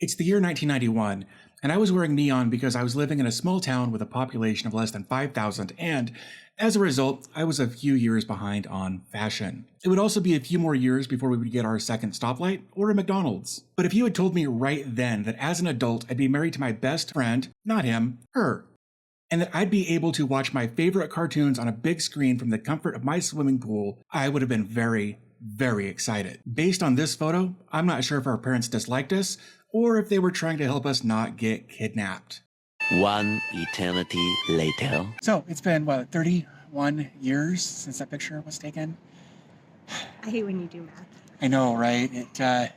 It's the year 1991, and I was wearing neon because I was living in a small town with a population of less than 5,000, and as a result, I was a few years behind on fashion. It would also be a few more years before we would get our second stoplight or a McDonald's. But if you had told me right then that as an adult I'd be married to my best friend, not him, her, and that I'd be able to watch my favorite cartoons on a big screen from the comfort of my swimming pool, I would have been very, very excited. Based on this photo, I'm not sure if our parents disliked us or if they were trying to help us not get kidnapped. One eternity later. So it's been, what, 31 years since that picture was taken? I hate when you do math. I know, right? It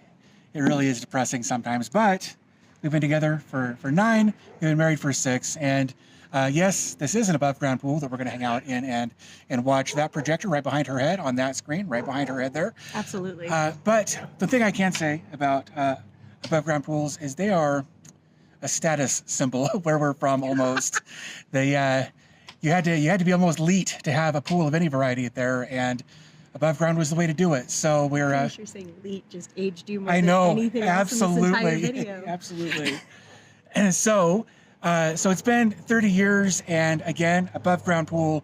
really is depressing sometimes, but we've been together for 9, we've been married for 6, and yes, this is an above ground pool that we're going to hang out in and watch that projector right behind her head on that screen, right behind her head there. Absolutely. But the thing I can say about above ground pools is they are a status symbol where we're from almost. They you had to be almost elite to have a pool of any variety there, and above ground was the way to do it. So we're I'm sure saying elite just aged you more I know, than anything absolutely, else in this entire video. Absolutely. And so it's been 30 years, and again, above ground pool.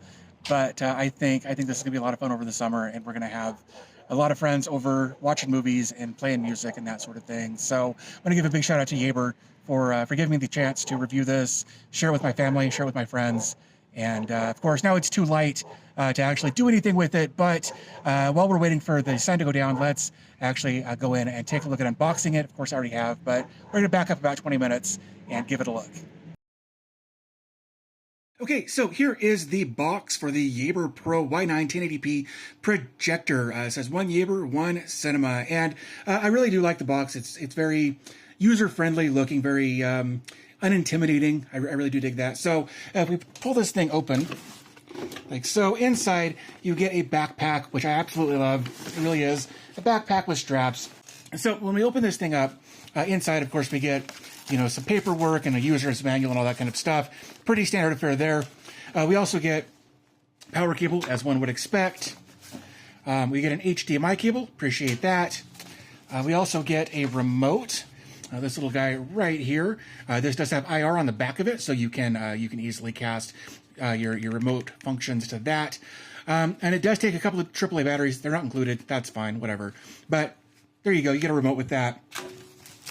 But I think this is gonna be a lot of fun over the summer, and we're gonna have a lot of friends over watching movies and playing music and that sort of thing. So I'm gonna give a big shout out to Yaber for giving me the chance to review this, share it with my family, share it with my friends. And of course, now it's too light to actually do anything with it. But while we're waiting for the sun to go down, let's actually go in and take a look at unboxing it. Of course, I already have, but we're gonna back up about 20 minutes and give it a look. Okay, so here is the box for the Yaber Pro Y9 1080p projector. It says one Yaber, one cinema, and I really do like the box. It's very user-friendly looking, very unintimidating. I really do dig that. So if we pull this thing open, like so, inside you get a backpack, which I absolutely love. It really is a backpack with straps. So when we open this thing up, inside, of course, we get some paperwork and a user's manual and all that kind of stuff. Pretty standard affair there. We also get power cable, as one would expect. We get an HDMI cable. Appreciate that. We also get a remote. This little guy right here. This does have IR on the back of it, so you can easily cast your remote functions to that. And it does take a couple of AAA batteries. They're not included. That's fine, whatever. But there you go. You get a remote with that.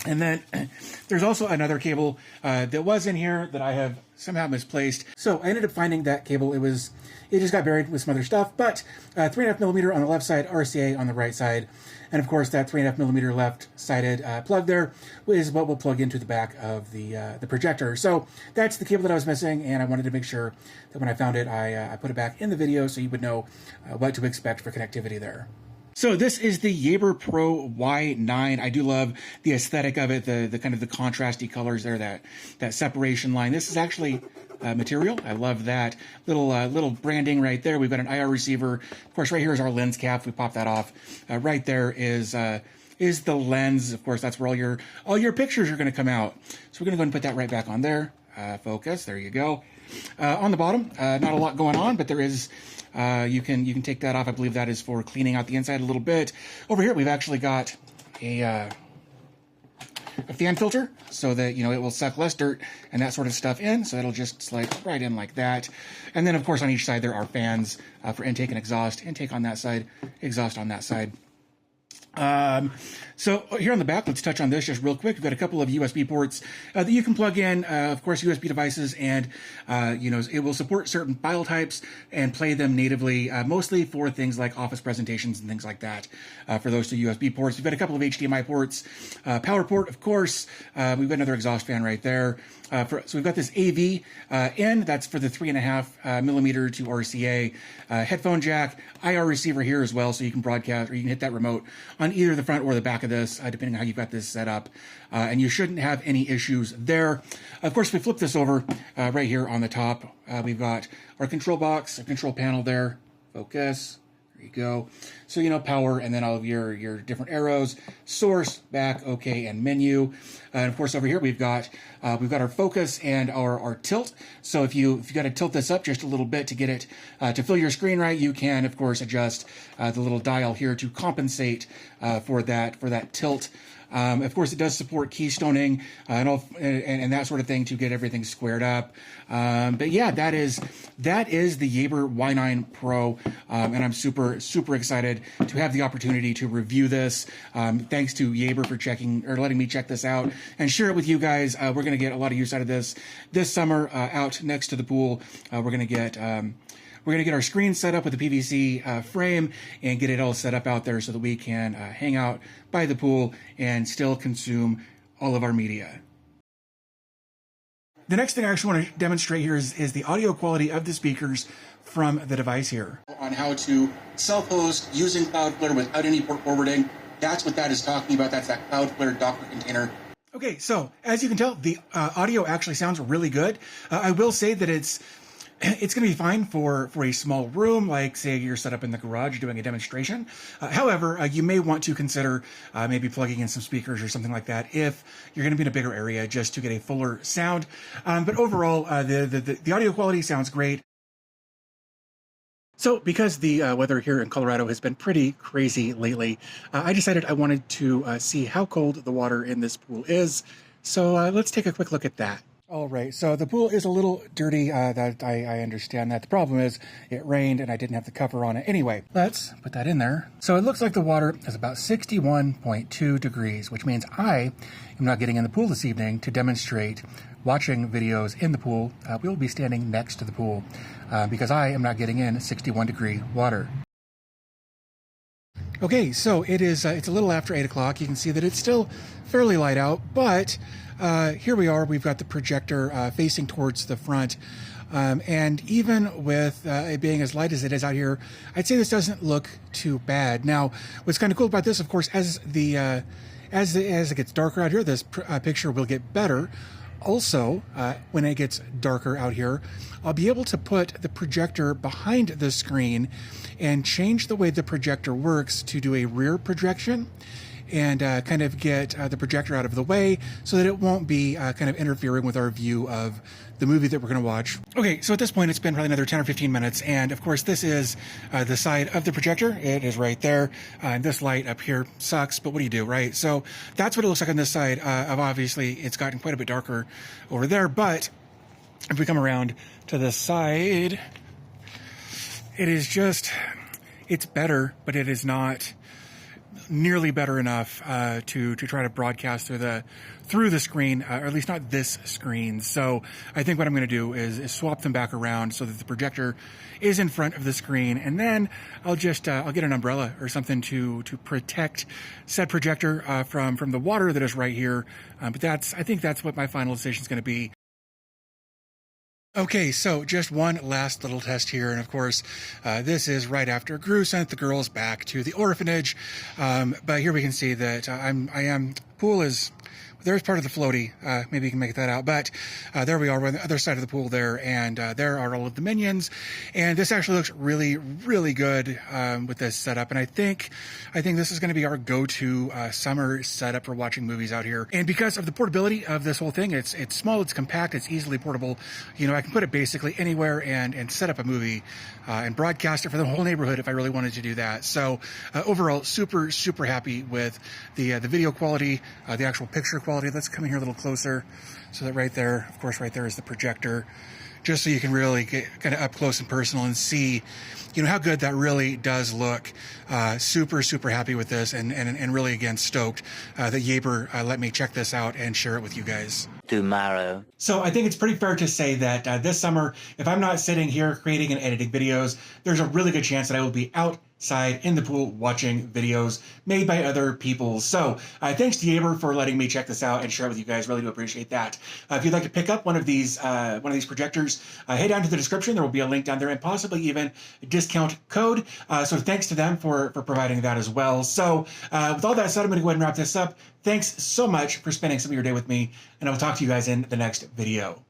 And then there's also another cable that was in here that I have somehow misplaced. So I ended up finding that cable. It just got buried with some other stuff, but 3.5mm on the left side, RCA on the right side. And of course that 3.5mm left-sided plug there is what will plug into the back of the projector. So that's the cable that I was missing, and I wanted to make sure that when I found it, I put it back in the video so you would know what to expect for connectivity there. So this is the Yaber Pro Y9. I do love the aesthetic of it, the kind of the contrasty colors there, that separation line. This is actually material. I love that little branding right there. We've got an IR receiver. Of course, right here is our lens cap. We pop that off. Right there is the lens. Of course, that's where all your pictures are going to come out. So we're going to go and put that right back on there. Focus. There you go. On the bottom, not a lot going on, but there is. You can take that off. I believe that is for cleaning out the inside a little bit. Over here, we've actually got a fan filter so that it will suck less dirt and that sort of stuff in. So it'll just slide right in like that. And then, of course, on each side there are fans for intake and exhaust. Intake on that side, exhaust on that side. So here on the back, let's touch on this just real quick. We've got a couple of USB ports that you can plug in, of course, USB devices, and it will support certain file types and play them natively, mostly for things like office presentations and things like that. For those two USB ports, we've got a couple of HDMI ports, power port, of course. We've got another exhaust fan right there. So we've got this AV in, that's for the 3.5mm to RCA headphone jack, IR receiver here as well, so you can broadcast, or you can hit that remote on either the front or the back of this, depending on how you've got this set up. And you shouldn't have any issues there. Of course, if we flip this over right here on the top, we've got our control box, our control panel there. Focus. There you go. So, power, and then all of your different arrows, source, back, okay, and menu. And of course, over here, we've got our focus and our tilt. So if you got to tilt this up just a little bit to get it to fill your screen right, you can, of course, adjust the little dial here to compensate for that tilt. Of course, it does support keystoning and that sort of thing to get everything squared up. But yeah, that is the Yaber Y9 Pro, and I'm super excited to have the opportunity to review this. Thanks to Yaber for letting me check this out and share it with you guys. We're going to get a lot of use out of this summer out next to the pool. We're going to get our screen set up with a PVC frame and get it all set up out there so that we can hang out by the pool and still consume all of our media. The next thing I actually want to demonstrate here is the audio quality of the speakers from the device here. On how to self-host using Cloudflare without any port forwarding. That's what that is talking about. That's that Cloudflare Docker container. Okay, so as you can tell, the audio actually sounds really good. I will say that it's going to be fine for a small room, like say you're set up in the garage doing a demonstration. However, you may want to consider maybe plugging in some speakers or something like that if you're going to be in a bigger area just to get a fuller sound. But overall, the audio quality sounds great. So because the weather here in Colorado has been pretty crazy lately, I decided I wanted to see how cold the water in this pool is. So let's take a quick look at that. All right, so the pool is a little dirty. That I understand that. The problem is it rained and I didn't have the cover on it. Anyway, let's put that in there. So it looks like the water is about 61.2 degrees, which means I am not getting in the pool this evening to demonstrate watching videos in the pool. We will be standing next to the pool because I am not getting in 61 degree water. Okay, so it's a little after 8 o'clock. You can see that it's still fairly light out, but here we are. We've got the projector facing towards the front. And even with it being as light as it is out here, I'd say this doesn't look too bad. Now, what's kind of cool about this, of course, as it gets darker out here, this picture will get better. Also, when it gets darker out here, I'll be able to put the projector behind the screen and change the way the projector works to do a rear projection and kind of get the projector out of the way so that it won't be kind of interfering with our view of the movie that we're going to watch. Okay, so at this point, it's been probably another 10 or 15 minutes, and of course, this is the side of the projector. It is right there, and this light up here sucks, but what do you do, right? So that's what it looks like on this side. Obviously, it's gotten quite a bit darker over there, but if we come around to this side, it is just, it's better, but it is not nearly better enough to try to broadcast through the screen, or at least not this screen. So I think what I'm going to do is swap them back around so that the projector is in front of the screen, and then I'll get an umbrella or something to protect said projector from the water that is right here. But I think that's what my final decision is going to be. Okay, so just one last little test here, and of course, this is right after Gru sent the girls back to the orphanage. But here we can see that pool is. There's part of the floaty. Maybe you can make that out. But there we are. We're on the other side of the pool there, and there are all of the minions. And this actually looks really, really good with this setup. And I think this is going to be our go-to summer setup for watching movies out here. And because of the portability of this whole thing, it's small, it's compact, it's easily portable. You know, I can put it basically anywhere and set up a movie and broadcast it for the whole neighborhood if I really wanted to do that. So overall, super, super happy with the video quality, the actual picture quality. Let's come in here a little closer so that right there, of course, right there is the projector, just so you can really get kind of up close and personal and see, you know, how good that really does look. Super, super happy with this and really, again, stoked that Yaber let me check this out and share it with you guys. Tomorrow. So I think it's pretty fair to say that this summer, if I'm not sitting here creating and editing videos, there's a really good chance that I will be outside in the pool watching videos made by other people. So thanks to Yaber for letting me check this out and share it with you guys. Really do appreciate that. If you'd like to pick up one of these projectors, head down to the description. There will be a link down there and possibly even a discount code. So thanks to them for providing that as well. So with all that said, I'm going to go ahead and wrap this up. Thanks so much for spending some of your day with me, and I will talk to you guys in the next video.